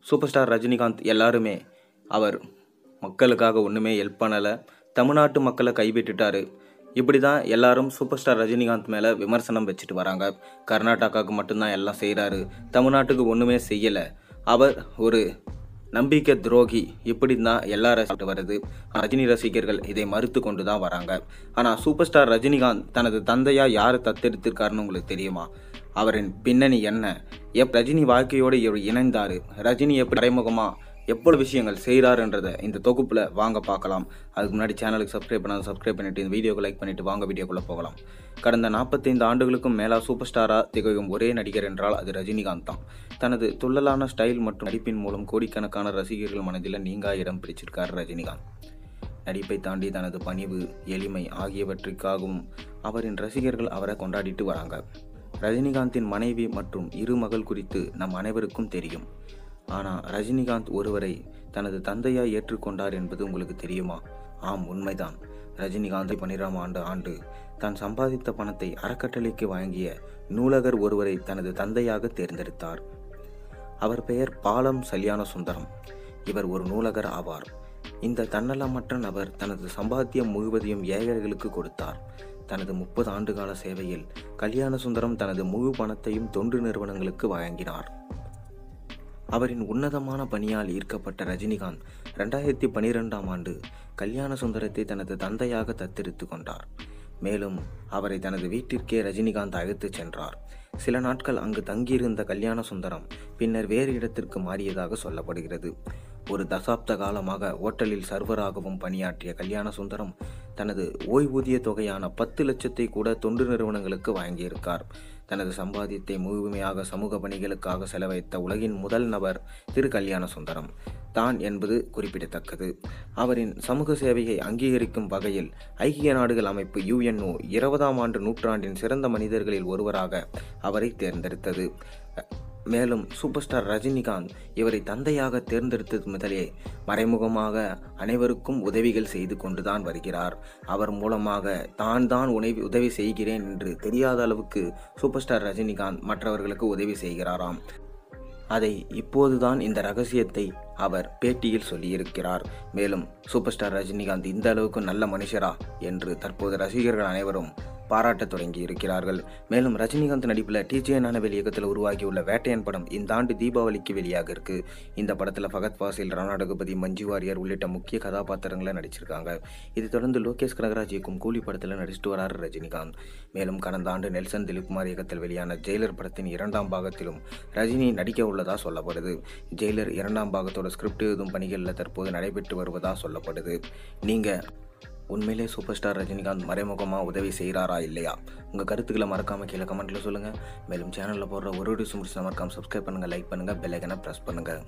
Super star Rajinikanth எல்லாருமே அவர் மக்களுக்காக ஒன்றுமே ஹெல்ப் பண்ணலை, தமிழ்நாட்டு மக்களை கைவிட்டுட்டாரு. இப்படி தான் எல்லாரும் சூப்பர் ஸ்டார் ரஜினிகாந்த் மேலே விமர்சனம் வச்சுட்டு வராங்க. கர்நாடகாவுக்கு மட்டும்தான் எல்லாம் செய்கிறாரு, தமிழ்நாட்டுக்கு ஒன்றுமே செய்யலை, அவர் ஒரு நம்பிக்கை துரோகி, இப்படி தான் எல்லா ரசிட்டு வருது. ரஜினி ரசிகர்கள் இதை மறுத்து கொண்டு தான் வராங்க. ஆனால் சூப்பர் ஸ்டார் ரஜினிகாந்த் தனது தந்தையா யார் தத்தெடுத்திருக்காருன்னு உங்களுக்கு தெரியுமா? அவரின் பின்னணி என்ன? ரஜினி வாழ்க்கையோடு இவர் இணைந்தார், ரஜினி எப்படி மறைமுகமாக எவ்வளவு விஷயங்கள் செய்கிறாருன்றதை இந்த தொகுப்பில் வாங்க பார்க்கலாம். அதுக்கு முன்னாடி சேனலுக்கு சப்ஸ்கிரைப் பண்ணிட்டு இந்த வீடியோக்கு லைக் பண்ணிட்டு வாங்க வீடியோக்குள்ளே போகலாம். கடந்த 45 ஆண்டுகளுக்கும் மேலாக சூப்பர் ஸ்டாராக திகழும் ஒரே நடிகர் என்றால் அது ரஜினிகாந்த் தான். தனது துள்ளலான ஸ்டைல் மற்றும் நடிப்பின் மூலம் கோடிக்கணக்கான ரசிகர்கள் மனதில் நீங்கா இடம் பிடிச்சிருக்கார் ரஜினிகாந்த். நடிப்பை தாண்டி தனது பணிவு, எளிமை ஆகியவற்றிற்காகவும் அவரின் ரசிகர்கள் அவரை கொண்டாடிட்டு வராங்க. ரஜினிகாந்தின் மனைவி மற்றும் 2 மகள் குறித்து நம் அனைவருக்கும் தெரியும். ஆனால் ரஜினிகாந்த் ஒருவரை தனது தந்தையாய் ஏற்றுக்கொண்டார் என்பது உங்களுக்கு தெரியுமா? ஆம், உண்மைதான். ரஜினிகாந்த் 12ஆம் ஆண்டு தான் சம்பாதித்த பணத்தை அறக்கட்டளைக்கு வழங்கிய நூலகர் ஒருவரை தனது தந்தையாக தேர்ந்தெடுத்தார். அவர் பெயர் பாலம் கல்யாண சுந்தரம். இவர் ஒரு நூலகர் ஆவார். இந்த தன்னலமற்ற நபர் தனது சம்பாத்தியம் முழுவதையும் ஏழைகளுக்கு கொடுத்தார். தனது 30 ஆண்டுகால சேவையில் கல்யாண சுந்தரம் தனது முழு பணத்தையும் தொண்டு நிறுவனங்களுக்கு வழங்கினார். அவரின் உன்னதமான பணியால் ஈர்க்கப்பட்ட ரஜினிகாந்த் 2012ஆம் ஆண்டு கல்யாண சுந்தரத்தை தனது தந்தையாக தத்தெடுத்து கொண்டார். மேலும் அவரை தனது வீட்டிற்கே ரஜினிகாந்த் அழைத்துச் சென்றார். சில நாட்கள் அங்கு தங்கியிருந்த கல்யாண சுந்தரம் பின்னர் வேறு இடத்திற்கு மாறியதாக சொல்லப்படுகிறது. ஒரு தசாப்த காலமாக ஓட்டலில் சர்வராகவும் பணியாற்றிய கல்யாண சுந்தரம் தனது ஓய்வூதிய தொகையான 10 லட்சத்தை கூட தொண்டு நிறுவனங்களுக்கு வழங்கியிருக்கார். தனது சம்பாத்தியத்தை முழுமையாக சமூக பணிகளுக்காக செலவழித்த உலகின் முதல் நபர் திரு கல்யாண சுந்தரம் தான் என்பது குறிப்பிடத்தக்கது. அவரின் சமூக சேவையை அங்கீகரிக்கும் வகையில் ஐக்கிய நாடுகள் அமைப்பு UNO 20ஆம் ஆண்டு நூற்றாண்டின் சிறந்த மனிதர்களில் ஒருவராக அவரை தேர்ந்தெடுத்தது. மேலும் சூப்பர் ஸ்டார் ரஜினிகாந்த் இவரை தந்தையாக தேர்ந்தெடுத்தது முதலே மறைமுகமாக அனைவருக்கும் உதவிகள் செய்து கொண்டுதான் வருகிறார். அவர் மூலமாக தான் உதவி செய்கிறேன் என்று தெரியாத அளவுக்கு சூப்பர் ஸ்டார் ரஜினிகாந்த் மற்றவர்களுக்கு உதவி செய்கிறாராம். அதை இப்போதுதான் இந்த ரகசியத்தை அவர் பேட்டியில் சொல்லியிருக்கிறார். மேலும் சூப்பர் ஸ்டார் ரஜினிகாந்த் இந்த அளவுக்கு நல்ல மனுஷரா என்று தற்போது ரசிகர்கள் அனைவரும் பாராட்டத் தொடங்கி இருக்கிறார்கள். மேலும் ரஜினிகாந்த் நடிப்பில் TJ ஞானவேல் இயக்கத்தில் உருவாகியுள்ள வேட்டையன் படம் இந்த ஆண்டு தீபாவளிக்கு வெளியாக இருக்கு. இந்த படத்தில் ஃபகத் ஃபாசில், ராணா டகுபதி, மஞ்சு வாரியர் உள்ளிட்ட முக்கிய கதாபாத்திரங்களை நடிச்சிருக்காங்க. இதை தொடர்ந்து லோகேஷ் கனகராஜ் இயக்கும் கூலி படத்தில் நடிச்சிட்டு வராரு ரஜினிகாந்த். மேலும் கடந்த ஆண்டு நெல்சன் திலீப்குமார் இயக்கத்தில் வெளியான ஜெயிலர் படத்தின் 2ஆம் பாகத்திலும் ரஜினி நடிக்க உள்ளதா சொல்லப்படுது. ஜெயிலர் 2ஆம் பாகத்தோட ஸ்கிரிப்ட் எழுதும் பணிகளில் தற்போது நடைபெற்று வருவதா சொல்லப்படுது. நீங்கள் உண்மையிலே சூப்பர் ஸ்டார் ரஜினிகாந்த் மறைமுகமாக உதவி செய்கிறாரா இல்லையா? உங்கள் கருத்துக்களை மறக்காமல் கீழே கமெண்ட்டில் சொல்லுங்கள். மேலும் சேனலில் போடுற ஒரு வீடியோஸ் முடிச்சு மறக்காமல் சப்ஸ்கிரைப் பண்ணுங்கள், லைக் பண்ணுங்கள், பெல் ஐக்கனை ப்ரெஸ் பண்ணுங்கள்.